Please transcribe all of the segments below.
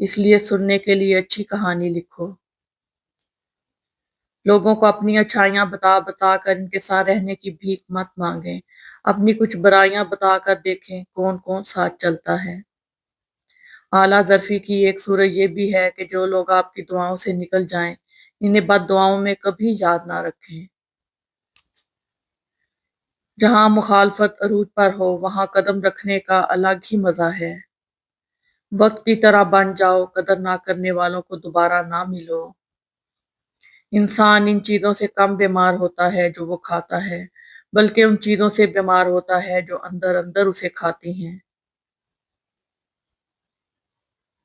اس لیے سننے کے لیے اچھی کہانی لکھو۔ لوگوں کو اپنی اچھائیاں بتا بتا کر ان کے ساتھ رہنے کی بھیک مت مانگیں، اپنی کچھ برائیاں بتا کر دیکھیں کون کون ساتھ چلتا ہے۔ اعلیٰ ظرفی کی ایک صورت یہ بھی ہے کہ جو لوگ آپ کی دعاؤں سے نکل جائیں انہیں بد دعاؤں میں کبھی یاد نہ رکھیں۔ جہاں مخالفت عروج پر ہو وہاں قدم رکھنے کا الگ ہی مزہ ہے۔ وقت کی طرح بن جاؤ، قدر نہ کرنے والوں کو دوبارہ نہ ملو۔ انسان ان چیزوں سے کم بیمار ہوتا ہے جو وہ کھاتا ہے، بلکہ ان چیزوں سے بیمار ہوتا ہے جو اندر اندر اسے کھاتی ہیں۔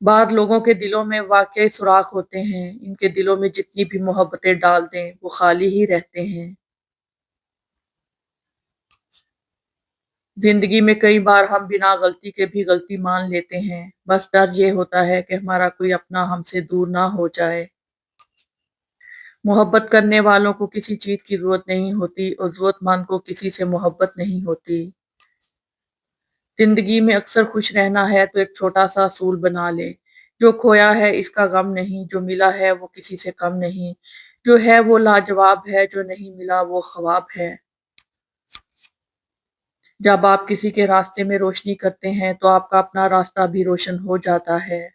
بعض لوگوں کے دلوں میں واقعی سوراخ ہوتے ہیں، ان کے دلوں میں جتنی بھی محبتیں ڈال دیں وہ خالی ہی رہتے ہیں۔ زندگی میں کئی بار ہم بنا غلطی کے بھی غلطی مان لیتے ہیں، بس ڈر یہ ہوتا ہے کہ ہمارا کوئی اپنا ہم سے دور نہ ہو جائے۔ محبت کرنے والوں کو کسی چیز کی ضرورت نہیں ہوتی اور ضرورت مند کو کسی سے محبت نہیں ہوتی۔ زندگی میں اکثر خوش رہنا ہے تو ایک چھوٹا سا اصول بنا لے، جو کھویا ہے اس کا غم نہیں، جو ملا ہے وہ کسی سے کم نہیں، جو ہے وہ لاجواب ہے، جو نہیں ملا وہ خواب ہے۔ جب آپ کسی کے راستے میں روشنی کرتے ہیں تو آپ کا اپنا راستہ بھی روشن ہو جاتا ہے۔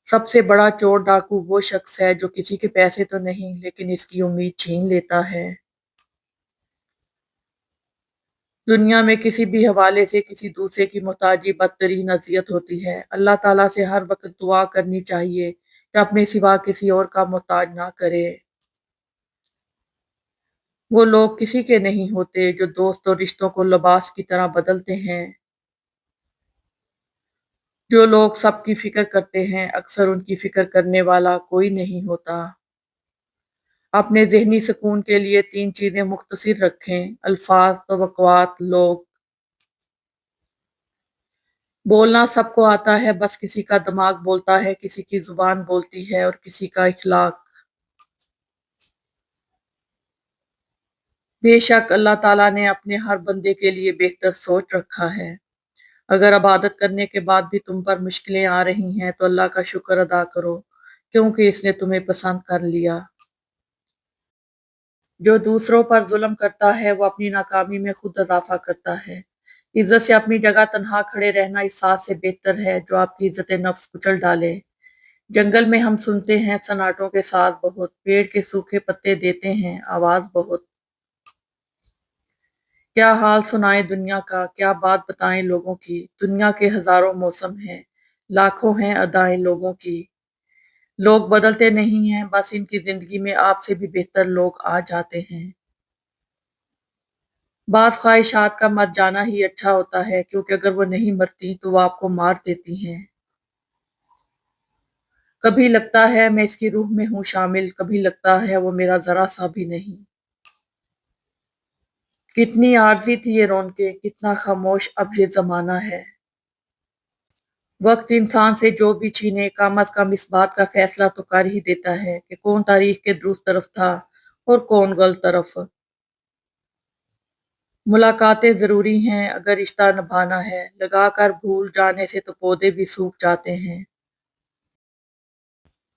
سب سے بڑا چور ڈاکو وہ شخص ہے جو کسی کے پیسے تو نہیں لیکن اس کی امید چھین لیتا ہے۔ دنیا میں کسی بھی حوالے سے کسی دوسرے کی محتاجی بدترین اذیت ہوتی ہے۔ اللہ تعالیٰ سے ہر وقت دعا کرنی چاہیے کہ اپنے سوا کسی اور کا محتاج نہ کرے۔ وہ لوگ کسی کے نہیں ہوتے جو دوست اور رشتوں کو لباس کی طرح بدلتے ہیں۔ جو لوگ سب کی فکر کرتے ہیں اکثر ان کی فکر کرنے والا کوئی نہیں ہوتا۔ اپنے ذہنی سکون کے لیے 3 چیزیں مختصر رکھیں: الفاظ، توقعات، لوگ۔ بولنا سب کو آتا ہے، بس کسی کا دماغ بولتا ہے، کسی کی زبان بولتی ہے اور کسی کا اخلاق۔ بے شک اللہ تعالیٰ نے اپنے ہر بندے کے لیے بہتر سوچ رکھا ہے۔ اگر عبادت کرنے کے بعد بھی تم پر مشکلیں آ رہی ہیں تو اللہ کا شکر ادا کرو، کیونکہ اس نے تمہیں پسند کر لیا۔ جو دوسروں پر ظلم کرتا ہے وہ اپنی ناکامی میں خود اضافہ کرتا ہے۔ عزت سے اپنی جگہ تنہا کھڑے رہنا اس ساتھ سے بہتر ہے جو آپ کی عزت نفس کچل ڈالے۔ جنگل میں ہم سنتے ہیں سناٹوں کے ساز بہت، پیڑ کے سوکھے پتے دیتے ہیں آواز بہت۔ کیا حال سنائیں دنیا کا، کیا بات بتائیں لوگوں کی، دنیا کے ہزاروں موسم ہیں، لاکھوں ہیں ادائیں لوگوں کی۔ لوگ بدلتے نہیں ہیں، بس ان کی زندگی میں آپ سے بھی بہتر لوگ آ جاتے ہیں۔ بعض خواہشات کا مر جانا ہی اچھا ہوتا ہے، کیونکہ اگر وہ نہیں مرتی تو وہ آپ کو مار دیتی ہیں۔ کبھی لگتا ہے میں اس کی روح میں ہوں شامل، کبھی لگتا ہے وہ میرا ذرا سا بھی نہیں۔ کتنی عارضی تھی یہ رونقیں، کتنا خاموش اب یہ زمانہ ہے۔ وقت انسان سے جو بھی چھینے کم از کم اس بات کا فیصلہ تو کر ہی دیتا ہے کہ کون تاریخ کے درست طرف تھا اور کون غلط طرف۔ ملاقاتیں ضروری ہیں اگر رشتہ نبھانا ہے، لگا کر بھول جانے سے تو پودے بھی سوکھ جاتے ہیں۔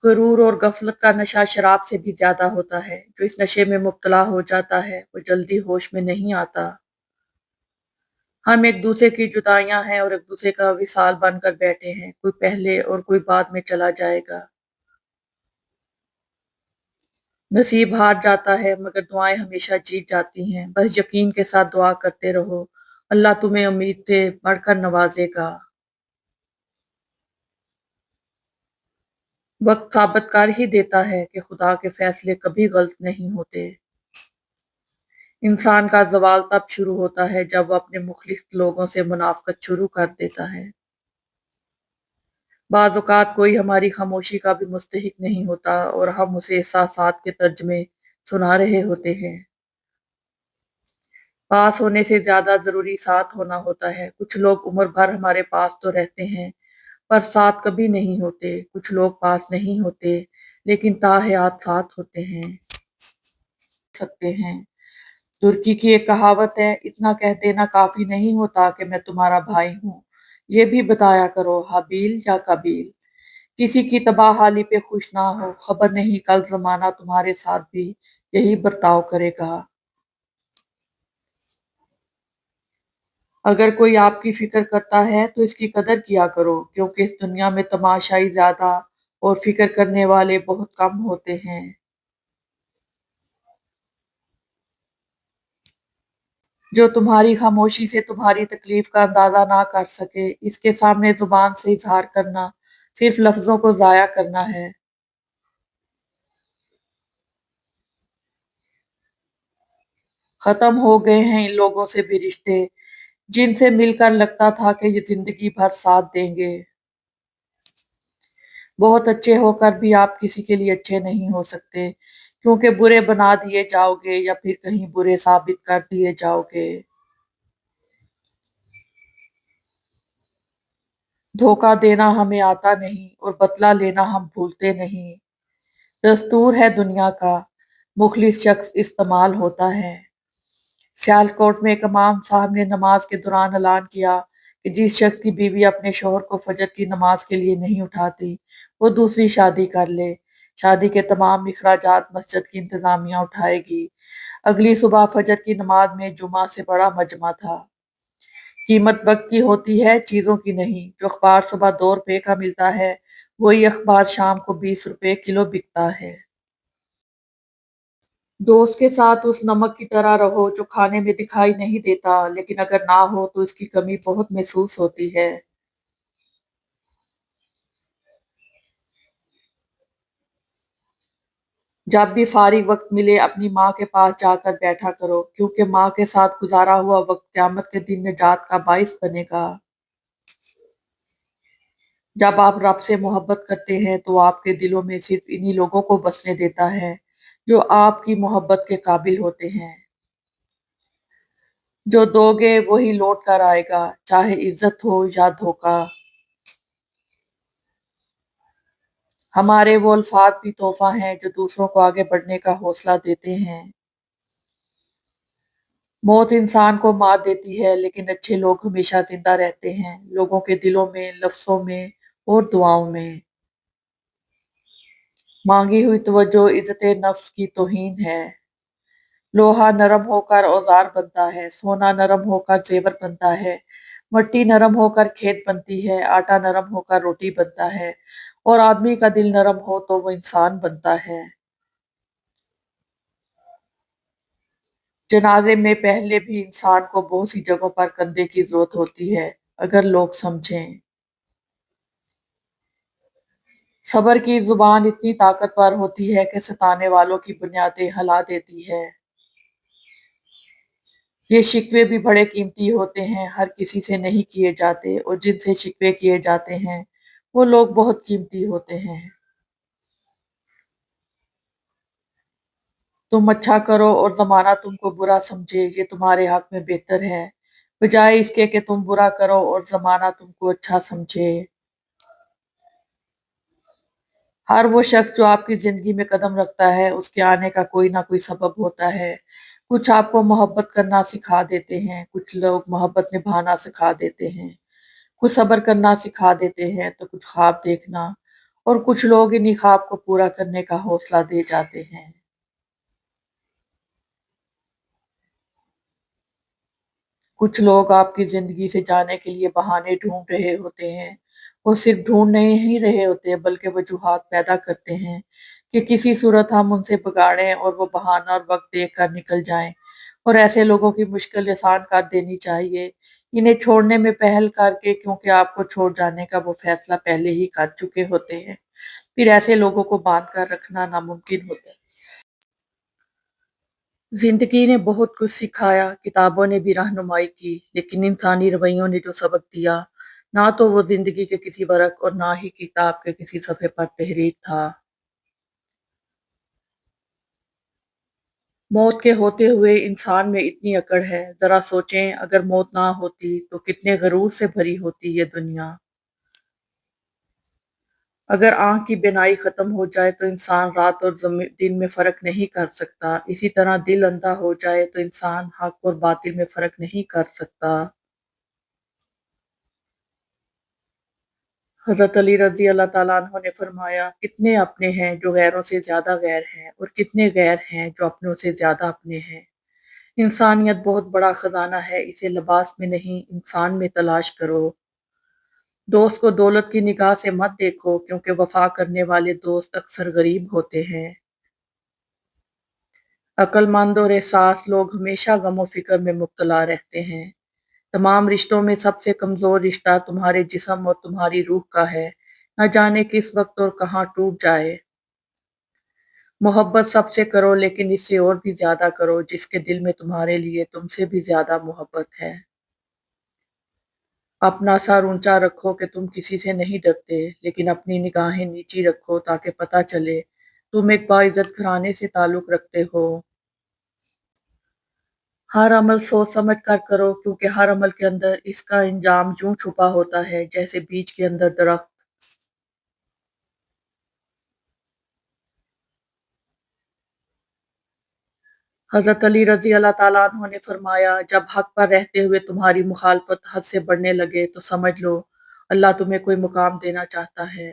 غرور اور غفلت کا نشہ شراب سے بھی زیادہ ہوتا ہے، جو اس نشے میں مبتلا ہو جاتا ہے وہ جلدی ہوش میں نہیں آتا۔ ہم ایک دوسرے کی جدائیاں ہیں اور ایک دوسرے کا وصال بن کر بیٹھے ہیں، کوئی پہلے اور کوئی بعد میں چلا جائے گا۔ نصیب ہار جاتا ہے مگر دعائیں ہمیشہ جیت جاتی ہیں، بس یقین کے ساتھ دعا کرتے رہو، اللہ تمہیں امید سے بڑھ کر نوازے گا۔ وقت ثابت کر ہی دیتا ہے کہ خدا کے فیصلے کبھی غلط نہیں ہوتے۔ انسان کا زوال تب شروع ہوتا ہے جب وہ اپنے مخلص لوگوں سے منافقت شروع کر دیتا ہے۔ بعض اوقات کوئی ہماری خاموشی کا بھی مستحق نہیں ہوتا اور ہم اسے احساسات کے ترجمے سنا رہے ہوتے ہیں۔ پاس ہونے سے زیادہ ضروری ساتھ ہونا ہوتا ہے۔ کچھ لوگ عمر بھر ہمارے پاس تو رہتے ہیں پر ساتھ کبھی نہیں ہوتے، کچھ لوگ پاس نہیں ہوتے لیکن تاحیات ساتھ ہوتے ہیں۔ سکتے ہیں۔ ترکی کی ایک کہاوت ہے، اتنا کہہ دینا کافی نہیں ہوتا کہ میں تمہارا بھائی ہوں، یہ بھی بتایا کرو حابیل یا قابیل، کسی کی تباہ حالی پہ خوش نہ ہو، خبر نہیں کل زمانہ تمہارے ساتھ بھی یہی برتاؤ کرے گا۔ اگر کوئی آپ کی فکر کرتا ہے تو اس کی قدر کیا کرو، کیونکہ اس دنیا میں تماشائی زیادہ اور فکر کرنے والے بہت کم ہوتے ہیں۔ جو تمہاری خاموشی سے تمہاری تکلیف کا اندازہ نہ کر سکے، اس کے سامنے زبان سے اظہار کرنا صرف لفظوں کو ضائع کرنا ہے۔ ختم ہو گئے ہیں ان لوگوں سے بھی رشتے، جن سے مل کر لگتا تھا کہ یہ زندگی بھر ساتھ دیں گے۔ بہت اچھے ہو کر بھی آپ کسی کے لیے اچھے نہیں ہو سکتے، کیونکہ برے بنا دیے جاؤ گے یا پھر کہیں برے ثابت کر دیے جاؤ گے۔ دھوکہ دینا ہمیں آتا نہیں اور بدلہ لینا ہم بھولتے نہیں۔ دستور ہے دنیا کا، مخلص شخص استعمال ہوتا ہے۔ سیالکوٹ میں ایک امام صاحب نے نماز کے دوران اعلان کیا کہ جس شخص کی بیوی اپنے شوہر کو فجر کی نماز کے لیے نہیں اٹھاتی، وہ دوسری شادی کر لے۔ شادی کے تمام اخراجات مسجد کی انتظامیہ اٹھائے گی۔ اگلی صبح فجر کی نماز میں جمعہ سے بڑا مجمع تھا۔ قیمت وقت کی ہوتی ہے، چیزوں کی نہیں۔ جو اخبار صبح 2 روپے کا ملتا ہے، وہی اخبار شام کو 20 روپے کلو بکتا ہے۔ دوست کے ساتھ اس نمک کی طرح رہو جو کھانے میں دکھائی نہیں دیتا، لیکن اگر نہ ہو تو اس کی کمی بہت محسوس ہوتی ہے۔ جب بھی فارغ وقت ملے اپنی ماں کے پاس جا کر بیٹھا کرو، کیونکہ ماں کے ساتھ گزارا ہوا وقت قیامت کے دن نجات کا باعث بنے گا۔ جب آپ رب سے محبت کرتے ہیں تو آپ کے دلوں میں صرف انہی لوگوں کو بسنے دیتا ہے جو آپ کی محبت کے قابل ہوتے ہیں۔ جو دو گے وہی لوٹ کر آئے گا، چاہے عزت ہو یا دھوکہ۔ ہمارے وہ الفاظ بھی تحفہ ہیں جو دوسروں کو آگے بڑھنے کا حوصلہ دیتے ہیں۔ موت انسان کو مار دیتی ہے، لیکن اچھے لوگ ہمیشہ زندہ رہتے ہیں، لوگوں کے دلوں میں، لفظوں میں اور دعاؤں میں۔ مانگی ہوئی توجہ عزت نفس کی توہین ہے۔ لوہا نرم ہو کر اوزار بنتا ہے، سونا نرم ہو کر زیور بنتا ہے، مٹی نرم ہو کر کھیت بنتی ہے، آٹا نرم ہو کر روٹی بنتا ہے، اور آدمی کا دل نرم ہو تو وہ انسان بنتا ہے۔ جنازے میں پہلے بھی انسان کو بہت سی جگہوں پر کندھے کی ضرورت ہوتی ہے، اگر لوگ سمجھیں۔ صبر کی زبان اتنی طاقتور ہوتی ہے کہ ستانے والوں کی بنیادیں ہلا دیتی ہے۔ یہ شکوے بھی بڑے قیمتی ہوتے ہیں، ہر کسی سے نہیں کیے جاتے، اور جن سے شکوے کیے جاتے ہیں وہ لوگ بہت قیمتی ہوتے ہیں۔ تم اچھا کرو اور زمانہ تم کو برا سمجھے، یہ تمہارے حق میں بہتر ہے، بجائے اس کے کہ تم برا کرو اور زمانہ تم کو اچھا سمجھے۔ ہر وہ شخص جو آپ کی زندگی میں قدم رکھتا ہے، اس کے آنے کا کوئی نہ کوئی سبب ہوتا ہے۔ کچھ آپ کو محبت کرنا سکھا دیتے ہیں، کچھ لوگ محبت نبھانا سکھا دیتے ہیں، کچھ صبر کرنا سکھا دیتے ہیں تو کچھ خواب دیکھنا، اور کچھ لوگ انہی خواب کو پورا کرنے کا حوصلہ دے جاتے ہیں۔ کچھ لوگ آپ کی زندگی سے جانے کے لیے بہانے ڈھونڈ رہے ہوتے ہیں، وہ صرف ڈھونڈ نہیں ہی رہے ہوتے بلکہ وجوہات پیدا کرتے ہیں کہ کسی صورت ہم ان سے بگاڑیں اور وہ بہانہ اور وقت دیکھ کر نکل جائیں، اور ایسے لوگوں کی مشکل آسان کر دینی چاہیے، انہیں چھوڑنے میں پہل کر کے، کیونکہ آپ کو چھوڑ جانے کا وہ فیصلہ پہلے ہی کر چکے ہوتے ہیں۔ پھر ایسے لوگوں کو باندھ کر رکھنا ناممکن ہوتا ہے۔ زندگی نے بہت کچھ سکھایا، کتابوں نے بھی رہنمائی کی، لیکن انسانی رویوں نے جو سبق دیا، نہ تو وہ زندگی کے کسی ورق اور نہ ہی کتاب کے کسی صفحے پر تحریر تھا۔ موت کے ہوتے ہوئے انسان میں اتنی اکڑ ہے، ذرا سوچیں اگر موت نہ ہوتی تو کتنے غرور سے بھری ہوتی یہ دنیا۔ اگر آنکھ کی بینائی ختم ہو جائے تو انسان رات اور دن میں فرق نہیں کر سکتا، اسی طرح دل اندھا ہو جائے تو انسان حق اور باطل میں فرق نہیں کر سکتا۔ حضرت علی رضی اللہ تعالیٰ عنہ نے فرمایا، کتنے اپنے ہیں جو غیروں سے زیادہ غیر ہیں اور کتنے غیر ہیں جو اپنوں سے زیادہ اپنے ہیں۔ انسانیت بہت بڑا خزانہ ہے، اسے لباس میں نہیں انسان میں تلاش کرو۔ دوست کو دولت کی نگاہ سے مت دیکھو، کیونکہ وفا کرنے والے دوست اکثر غریب ہوتے ہیں۔ عقل مند اور احساس لوگ ہمیشہ غم و فکر میں مبتلا رہتے ہیں۔ تمام رشتوں میں سب سے کمزور رشتہ تمہارے جسم اور تمہاری روح کا ہے، نہ جانے کس وقت اور کہاں ٹوٹ جائے۔ محبت سب سے کرو، لیکن اس سے اور بھی زیادہ کرو جس کے دل میں تمہارے لیے تم سے بھی زیادہ محبت ہے۔ اپنا سر اونچا رکھو کہ تم کسی سے نہیں ڈرتے، لیکن اپنی نگاہیں نیچی رکھو تاکہ پتہ چلے تم ایک باعزت گھرانے سے تعلق رکھتے ہو۔ ہر عمل سوچ سمجھ کر کرو، کیونکہ ہر عمل کے اندر اس کا انجام یوں چھپا ہوتا ہے جیسے بیج کے اندر درخت۔ حضرت علی رضی اللہ تعالیٰ عنہ نے فرمایا، جب حق پر رہتے ہوئے تمہاری مخالفت حد سے بڑھنے لگے تو سمجھ لو اللہ تمہیں کوئی مقام دینا چاہتا ہے۔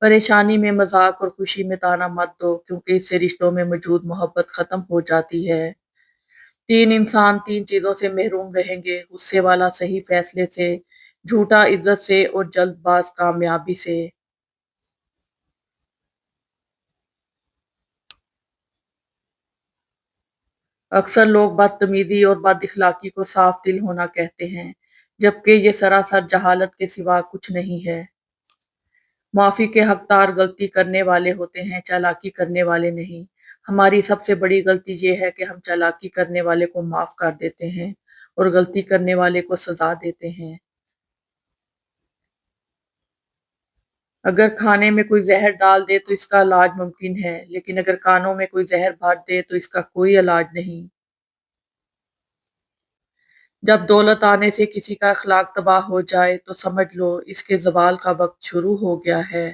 پریشانی میں مذاق اور خوشی میں طعنہ مت دو، کیونکہ اس سے رشتوں میں موجود محبت ختم ہو جاتی ہے۔ تین انسان تین چیزوں سے محروم رہیں گے: غصے والا صحیح فیصلے سے، جھوٹا عزت سے، اور جلد باز کامیابی سے۔ اکثر لوگ بدتمیزی اور بد اخلاقی کو صاف دل ہونا کہتے ہیں، جبکہ یہ سراسر جہالت کے سوا کچھ نہیں ہے۔ معافی کے حقدار غلطی کرنے والے ہوتے ہیں، چالاکی کرنے والے نہیں۔ ہماری سب سے بڑی غلطی یہ ہے کہ ہم چالاکی کرنے والے کو معاف کر دیتے ہیں اور غلطی کرنے والے کو سزا دیتے ہیں۔ اگر کھانے میں کوئی زہر ڈال دے تو اس کا علاج ممکن ہے، لیکن اگر کانوں میں کوئی زہر بھر دے تو اس کا کوئی علاج نہیں۔ جب دولت آنے سے کسی کا اخلاق تباہ ہو جائے تو سمجھ لو اس کے زوال کا وقت شروع ہو گیا ہے۔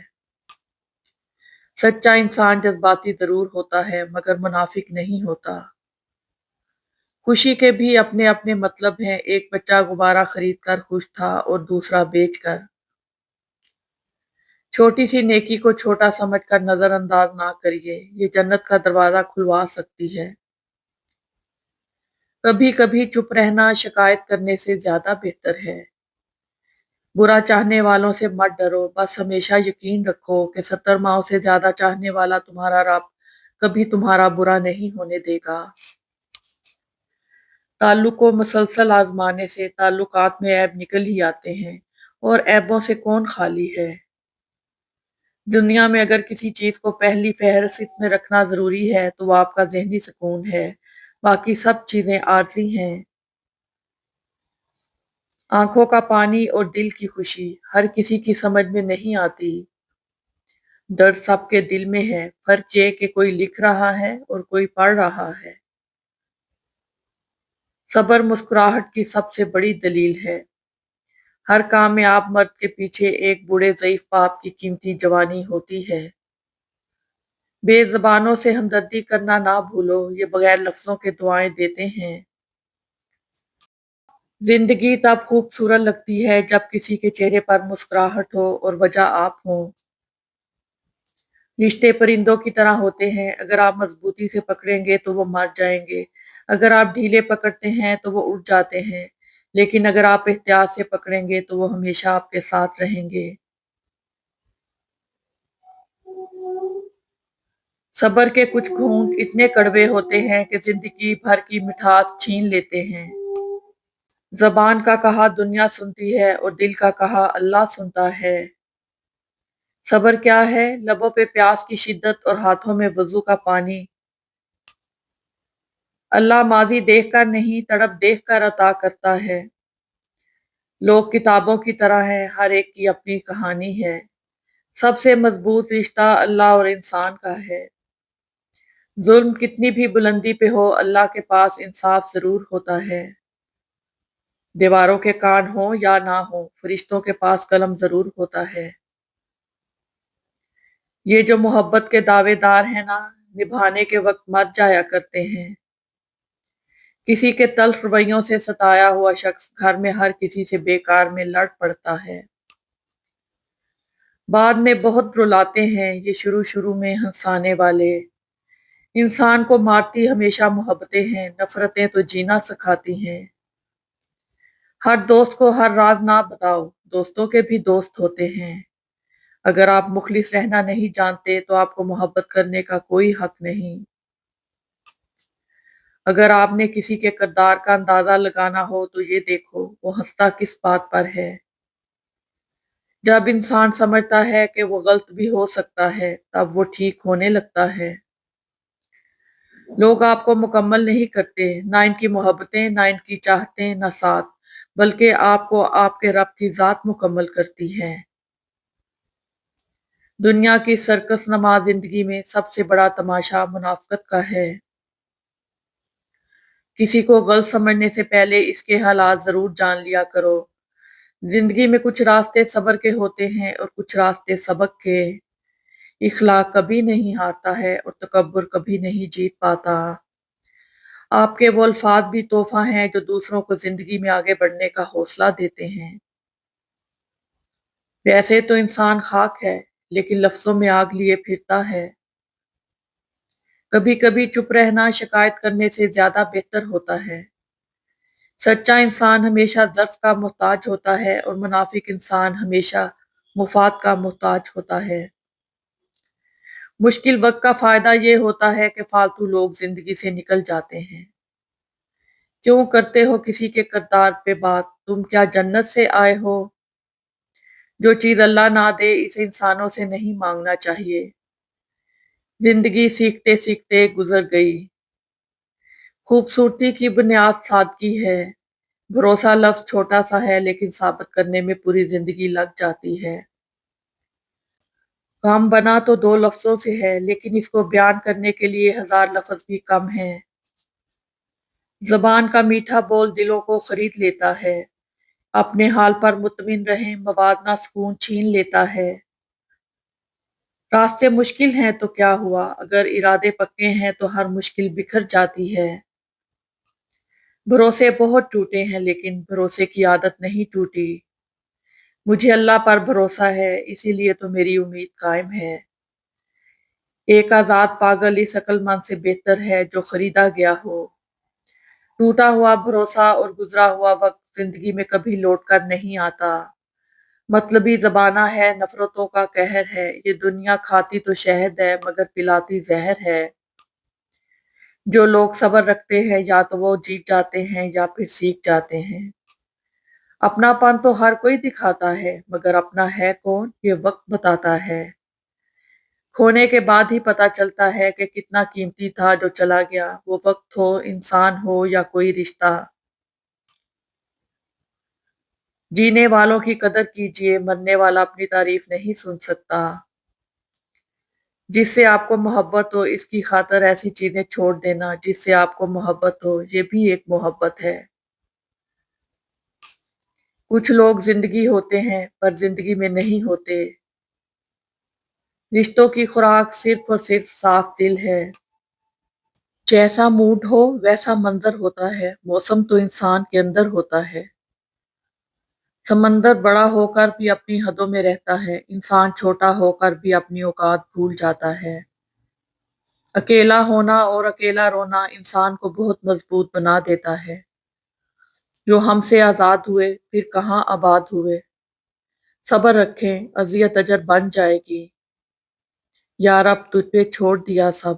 سچا انسان جذباتی ضرور ہوتا ہے، مگر منافق نہیں ہوتا۔ خوشی کے بھی اپنے اپنے مطلب ہیں، ایک بچہ غبارہ خرید کر خوش تھا اور دوسرا بیچ کر۔ چھوٹی سی نیکی کو چھوٹا سمجھ کر نظر انداز نہ کریے، یہ جنت کا دروازہ کھلوا سکتی ہے۔ کبھی کبھی چپ رہنا شکایت کرنے سے زیادہ بہتر ہے۔ برا چاہنے والوں سے مت ڈرو، بس ہمیشہ یقین رکھو کہ 70 ماؤں سے زیادہ چاہنے والا تمہارا رب کبھی تمہارا برا نہیں ہونے دے گا۔ تعلق کو مسلسل آزمانے سے تعلقات میں عیب نکل ہی آتے ہیں، اور عیبوں سے کون خالی ہے۔ دنیا میں اگر کسی چیز کو پہلی فہرست میں رکھنا ضروری ہے تو وہ آپ کا ذہنی سکون ہے، باقی سب چیزیں عارضی ہیں۔ آنکھوں کا پانی اور دل کی خوشی ہر کسی کی سمجھ میں نہیں آتی۔ درد سب کے دل میں ہے، فرق یہ کہ کوئی لکھ رہا ہے اور کوئی پڑھ رہا ہے۔ صبر مسکراہٹ کی سب سے بڑی دلیل ہے۔ ہر کامیاب مرد کے پیچھے ایک بوڑھے ضعیف باپ کی قیمتی جوانی ہوتی ہے۔ بے زبانوں سے ہمدردی کرنا نہ بھولو، یہ بغیر لفظوں کے دعائیں دیتے ہیں۔ زندگی تب خوبصورت لگتی ہے جب کسی کے چہرے پر مسکراہٹ ہو اور وجہ آپ ہوں۔ رشتے پرندوں کی طرح ہوتے ہیں، اگر آپ مضبوطی سے پکڑیں گے تو وہ مر جائیں گے، اگر آپ ڈھیلے پکڑتے ہیں تو وہ اڑ جاتے ہیں، لیکن اگر آپ احتیاط سے پکڑیں گے تو وہ ہمیشہ آپ کے ساتھ رہیں گے۔ صبر کے کچھ گھونٹ اتنے کڑوے ہوتے ہیں کہ زندگی بھر کی مٹھاس چھین لیتے ہیں۔ زبان کا کہا دنیا سنتی ہے اور دل کا کہا اللہ سنتا ہے۔ صبر کیا ہے؟ لبوں پہ پیاس کی شدت اور ہاتھوں میں وضو کا پانی۔ اللہ ماضی دیکھ کر نہیں، تڑپ دیکھ کر عطا کرتا ہے۔ لوگ کتابوں کی طرح ہیں، ہر ایک کی اپنی کہانی ہے۔ سب سے مضبوط رشتہ اللہ اور انسان کا ہے۔ ظلم کتنی بھی بلندی پہ ہو، اللہ کے پاس انصاف ضرور ہوتا ہے۔ دیواروں کے کان ہوں یا نہ ہوں، فرشتوں کے پاس قلم ضرور ہوتا ہے۔ یہ جو محبت کے دعوے دار ہیں نا، نبھانے کے وقت مت جایا کرتے ہیں۔ کسی کے تلخ رویوں سے ستایا ہوا شخص گھر میں ہر کسی سے بیکار میں لڑ پڑتا ہے۔ بعد میں بہت رلاتے ہیں یہ شروع شروع میں ہنسانے والے۔ انسان کو مارتی ہمیشہ محبتیں ہیں، نفرتیں تو جینا سکھاتی ہیں۔ ہر دوست کو ہر راز نہ بتاؤ، دوستوں کے بھی دوست ہوتے ہیں۔ اگر آپ مخلص رہنا نہیں جانتے تو آپ کو محبت کرنے کا کوئی حق نہیں۔ اگر آپ نے کسی کے کردار کا اندازہ لگانا ہو تو یہ دیکھو وہ ہنستا کس بات پر ہے۔ جب انسان سمجھتا ہے کہ وہ غلط بھی ہو سکتا ہے تب وہ ٹھیک ہونے لگتا ہے۔ لوگ آپ کو مکمل نہیں کرتے، نہ ان کی محبتیں، نہ ان کی چاہتیں، نہ ساتھ، بلکہ آپ کو آپ کے رب کی ذات مکمل کرتی ہے۔ دنیا کی سرکس نما زندگی میں سب سے بڑا تماشا منافقت کا ہے۔ کسی کو غلط سمجھنے سے پہلے اس کے حالات ضرور جان لیا کرو۔ زندگی میں کچھ راستے صبر کے ہوتے ہیں اور کچھ راستے سبق کے۔ اخلاق کبھی نہیں ہارتا ہے اور تکبر کبھی نہیں جیت پاتا۔ آپ کے وہ الفاظ بھی تحفہ ہیں جو دوسروں کو زندگی میں آگے بڑھنے کا حوصلہ دیتے ہیں۔ ویسے تو انسان خاک ہے لیکن لفظوں میں آگ لیے پھرتا ہے۔ کبھی کبھی چپ رہنا شکایت کرنے سے زیادہ بہتر ہوتا ہے۔ سچا انسان ہمیشہ ظرف کا محتاج ہوتا ہے اور منافق انسان ہمیشہ مفاد کا محتاج ہوتا ہے۔ مشکل وقت کا فائدہ یہ ہوتا ہے کہ فالتو لوگ زندگی سے نکل جاتے ہیں۔ کیوں کرتے ہو کسی کے کردار پہ بات؟ تم کیا جنت سے آئے ہو؟ جو چیز اللہ نہ دے اسے انسانوں سے نہیں مانگنا چاہیے۔ زندگی سیکھتے سیکھتے گزر گئی۔ خوبصورتی کی بنیاد سادگی ہے۔ بھروسہ لفظ چھوٹا سا ہے لیکن ثابت کرنے میں پوری زندگی لگ جاتی ہے۔ کام بنا تو دو لفظوں سے ہے لیکن اس کو بیان کرنے کے لیے ہزار لفظ بھی کم ہیں۔ زبان کا میٹھا بول دلوں کو خرید لیتا ہے۔ اپنے حال پر مطمئن رہیں، موازنہ سکون چھین لیتا ہے۔ راستے مشکل ہیں تو کیا ہوا، اگر ارادے پکے ہیں تو ہر مشکل بکھر جاتی ہے۔ بھروسے بہت ٹوٹے ہیں لیکن بھروسے کی عادت نہیں ٹوٹی۔ مجھے اللہ پر بھروسہ ہے اسی لیے تو میری امید قائم ہے۔ ایک آزاد پاگل اس عقل مند سے بہتر ہے جو خریدا گیا ہو۔ ٹوٹا ہوا بھروسہ اور گزرا ہوا وقت زندگی میں کبھی لوٹ کر نہیں آتا۔ مطلبی زمانہ ہے، نفرتوں کا قہر ہے، یہ دنیا کھاتی تو شہد ہے مگر پلاتی زہر ہے۔ جو لوگ صبر رکھتے ہیں یا تو وہ جیت جاتے ہیں یا پھر سیکھ جاتے ہیں۔ اپنا پن تو ہر کوئی دکھاتا ہے مگر اپنا ہے کون یہ وقت بتاتا ہے۔ کھونے کے بعد ہی پتہ چلتا ہے کہ کتنا قیمتی تھا جو چلا گیا، وہ وقت ہو، انسان ہو یا کوئی رشتہ۔ جینے والوں کی قدر کیجیے، مرنے والا اپنی تعریف نہیں سن سکتا۔ جس سے آپ کو محبت ہو اس کی خاطر ایسی چیزیں چھوڑ دینا جس سے آپ کو محبت ہو، یہ بھی ایک محبت ہے۔ کچھ لوگ زندگی ہوتے ہیں پر زندگی میں نہیں ہوتے۔ رشتوں کی خوراک صرف اور صرف صاف دل ہے۔ جیسا موڈ ہو ویسا منظر ہوتا ہے، موسم تو انسان کے اندر ہوتا ہے۔ سمندر بڑا ہو کر بھی اپنی حدوں میں رہتا ہے، انسان چھوٹا ہو کر بھی اپنی اوقات بھول جاتا ہے۔ اکیلا ہونا اور اکیلا رونا انسان کو بہت مضبوط بنا دیتا ہے۔ جو ہم سے آزاد ہوئے پھر کہاں آباد ہوئے۔ صبر رکھیں، اذیت اجر بن جائے گی۔ یا رب تجھ پہ چھوڑ دیا سب۔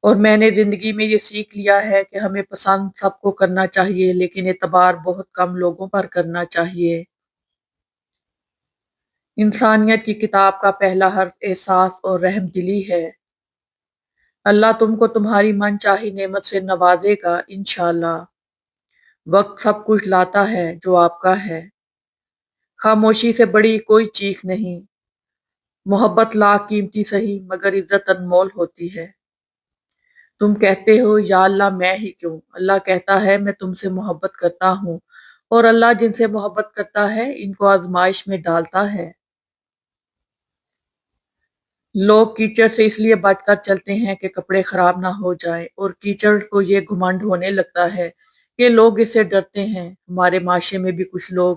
اور میں نے زندگی میں یہ سیکھ لیا ہے کہ ہمیں پسند سب کو کرنا چاہیے لیکن اعتبار بہت کم لوگوں پر کرنا چاہیے۔ انسانیت کی کتاب کا پہلا حرف احساس اور رحم دلی ہے۔ اللہ تم کو تمہاری من چاہی نعمت سے نوازے گا انشاءاللہ۔ وقت سب کچھ لاتا ہے جو آپ کا ہے۔ خاموشی سے بڑی کوئی چیخ نہیں۔ محبت لاکھ قیمتی سہی مگر عزت انمول ہوتی ہے۔ تم کہتے ہو یا اللہ میں ہی کیوں، اللہ کہتا ہے میں تم سے محبت کرتا ہوں اور اللہ جن سے محبت کرتا ہے ان کو آزمائش میں ڈالتا ہے۔ لوگ کیچڑ سے اس لیے بچ کر چلتے ہیں کہ کپڑے خراب نہ ہو جائیں اور کیچڑ کو یہ گھمنڈ ہونے لگتا ہے کہ لوگ اس سے ڈرتے ہیں۔ ہمارے معاشرے میں بھی کچھ لوگ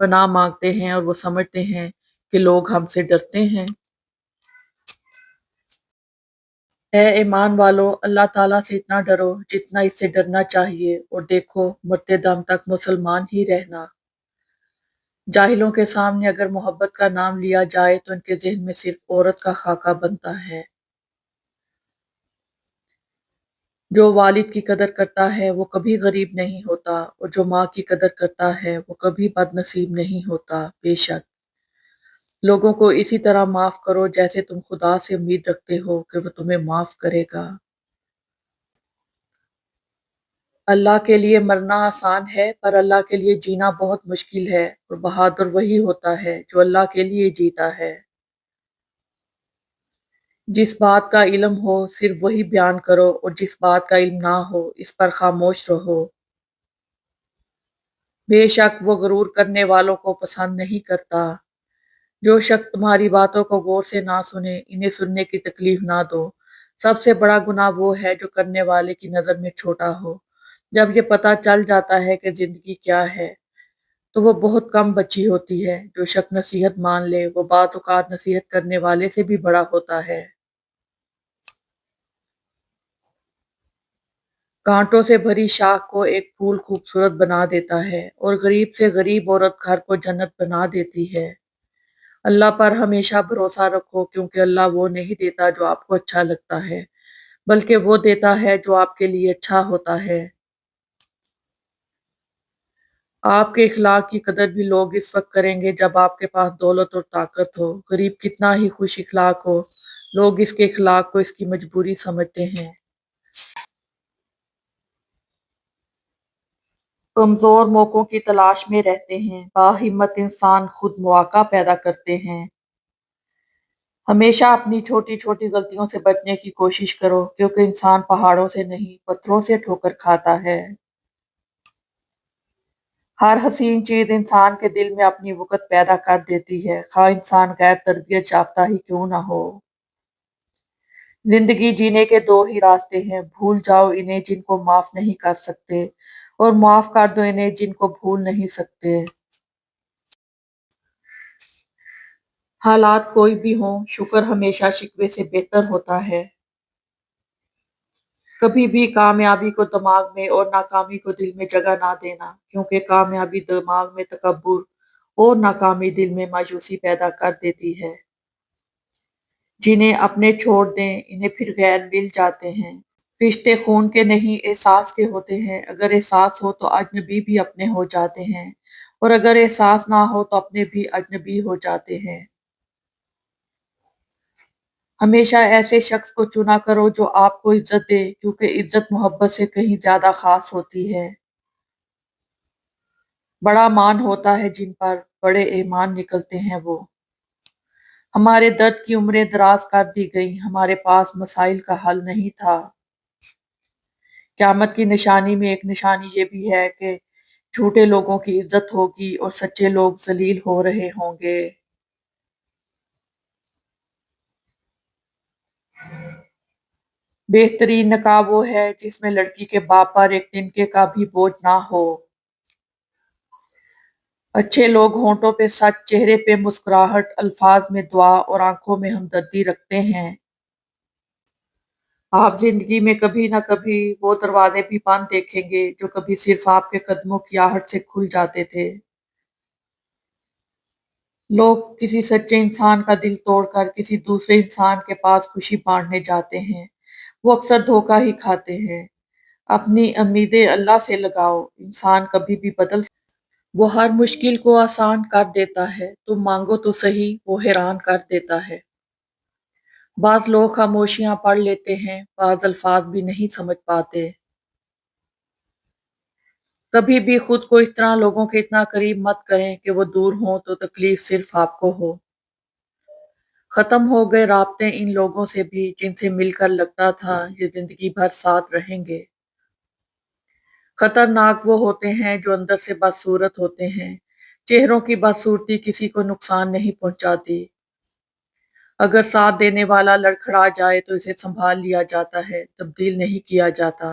پناہ مانگتے ہیں اور وہ سمجھتے ہیں کہ لوگ ہم سے ڈرتے ہیں۔ اے ایمان والو، اللہ تعالیٰ سے اتنا ڈرو جتنا اس سے ڈرنا چاہیے، اور دیکھو مرتے دم تک مسلمان ہی رہنا۔ جاہلوں کے سامنے اگر محبت کا نام لیا جائے تو ان کے ذہن میں صرف عورت کا خاکہ بنتا ہے۔ جو والد کی قدر کرتا ہے وہ کبھی غریب نہیں ہوتا، اور جو ماں کی قدر کرتا ہے وہ کبھی بد نصیب نہیں ہوتا۔ بے شک لوگوں کو اسی طرح معاف کرو جیسے تم خدا سے امید رکھتے ہو کہ وہ تمہیں معاف کرے گا۔ اللہ کے لیے مرنا آسان ہے، پر اللہ کے لیے جینا بہت مشکل ہے، اور بہادر وہی ہوتا ہے جو اللہ کے لیے جیتا ہے۔ جس بات کا علم ہو صرف وہی بیان کرو، اور جس بات کا علم نہ ہو اس پر خاموش رہو۔ بے شک وہ غرور کرنے والوں کو پسند نہیں کرتا۔ جو شخص تمہاری باتوں کو غور سے نہ سنے، انہیں سننے کی تکلیف نہ دو۔ سب سے بڑا گناہ وہ ہے جو کرنے والے کی نظر میں چھوٹا ہو۔ جب یہ پتہ چل جاتا ہے کہ زندگی کیا ہے تو وہ بہت کم بچی ہوتی ہے۔ جو شخص نصیحت مان لے وہ بعض اوقات نصیحت کرنے والے سے بھی بڑا ہوتا ہے۔ کانٹوں سے بھری شاخ کو ایک پھول خوبصورت بنا دیتا ہے، اور غریب سے غریب عورت گھر کو جنت بنا دیتی ہے۔ اللہ پر ہمیشہ بھروسہ رکھو، کیونکہ اللہ وہ نہیں دیتا جو آپ کو اچھا لگتا ہے، بلکہ وہ دیتا ہے جو آپ کے لیے اچھا ہوتا ہے۔ آپ کے اخلاق کی قدر بھی لوگ اس وقت کریں گے جب آپ کے پاس دولت اور طاقت ہو۔ غریب کتنا ہی خوش اخلاق ہو، لوگ اس کے اخلاق کو اس کی مجبوری سمجھتے ہیں۔ کمزور موقعوں کی تلاش میں رہتے ہیں، باہمت انسان خود مواقع پیدا کرتے ہیں۔ ہمیشہ اپنی چھوٹی چھوٹی غلطیوں سے بچنے کی کوشش کرو، کیونکہ انسان پہاڑوں سے نہیں پتھروں سے ٹھوکر کھاتا ہے۔ ہر حسین چیز انسان کے دل میں اپنی وقت پیدا کر دیتی ہے، خواہ انسان غیر تربیت یافتہ ہی کیوں نہ ہو۔ زندگی جینے کے دو ہی راستے ہیں، بھول جاؤ انہیں جن کو معاف نہیں کر سکتے، اور معاف کر دو انہیں جن کو بھول نہیں سکتے۔ حالات کوئی بھی ہوں، شکر ہمیشہ شکوے سے بہتر ہوتا ہے۔ کبھی بھی کامیابی کو دماغ میں اور ناکامی کو دل میں جگہ نہ دینا، کیونکہ کامیابی دماغ میں تکبر اور ناکامی دل میں مایوسی پیدا کر دیتی ہے۔ جنہیں اپنے چھوڑ دیں انہیں پھر غیر مل جاتے ہیں۔ رشتے خون کے نہیں احساس کے ہوتے ہیں، اگر احساس ہو تو اجنبی بھی اپنے ہو جاتے ہیں، اور اگر احساس نہ ہو تو اپنے بھی اجنبی ہو جاتے ہیں۔ ہمیشہ ایسے شخص کو چنا کرو جو آپ کو عزت دے، کیونکہ عزت محبت سے کہیں زیادہ خاص ہوتی ہے۔ بڑا مان ہوتا ہے جن پر بڑے ایمان نکلتے ہیں وہ۔ ہمارے درد کی عمریں دراز کر دی گئیں، ہمارے پاس مسائل کا حل نہیں تھا۔ قیامت کی نشانی میں ایک نشانی یہ بھی ہے کہ جھوٹے لوگوں کی عزت ہوگی اور سچے لوگ ذلیل ہو رہے ہوں گے۔ بہترین نکاح وہ ہے جس میں لڑکی کے باپ پر ایک تنکے کا بھی بوجھ نہ ہو۔ اچھے لوگ ہونٹوں پہ سچ، چہرے پہ مسکراہٹ، الفاظ میں دعا اور آنکھوں میں ہمدردی رکھتے ہیں۔ آپ زندگی میں کبھی نہ کبھی وہ دروازے بھی بند دیکھیں گے جو کبھی صرف آپ کے قدموں کی آہٹ سے کھل جاتے تھے۔ لوگ کسی سچے انسان کا دل توڑ کر کسی دوسرے انسان کے پاس خوشی بانٹنے جاتے ہیں، وہ اکثر دھوکہ ہی کھاتے ہیں۔ اپنی امیدیں اللہ سے لگاؤ، انسان کبھی بھی بدل سکتا ہے۔ وہ ہر مشکل کو آسان کر دیتا ہے، تم مانگو تو صحیح، وہ حیران کر دیتا ہے۔ بعض لوگ خاموشیاں پڑھ لیتے ہیں، بعض الفاظ بھی نہیں سمجھ پاتے۔ کبھی بھی خود کو اس طرح لوگوں کے اتنا قریب مت کریں کہ وہ دور ہوں تو تکلیف صرف آپ کو ہو۔ ختم ہو گئے رابطے ان لوگوں سے بھی جن سے مل کر لگتا تھا یہ زندگی بھر ساتھ رہیں گے۔ خطرناک وہ ہوتے ہیں جو اندر سے بدصورت ہوتے ہیں، چہروں کی بدصورتی کسی کو نقصان نہیں پہنچاتی۔ اگر ساتھ دینے والا لڑکھڑا جائے تو اسے سنبھال لیا جاتا ہے، تبدیل نہیں کیا جاتا۔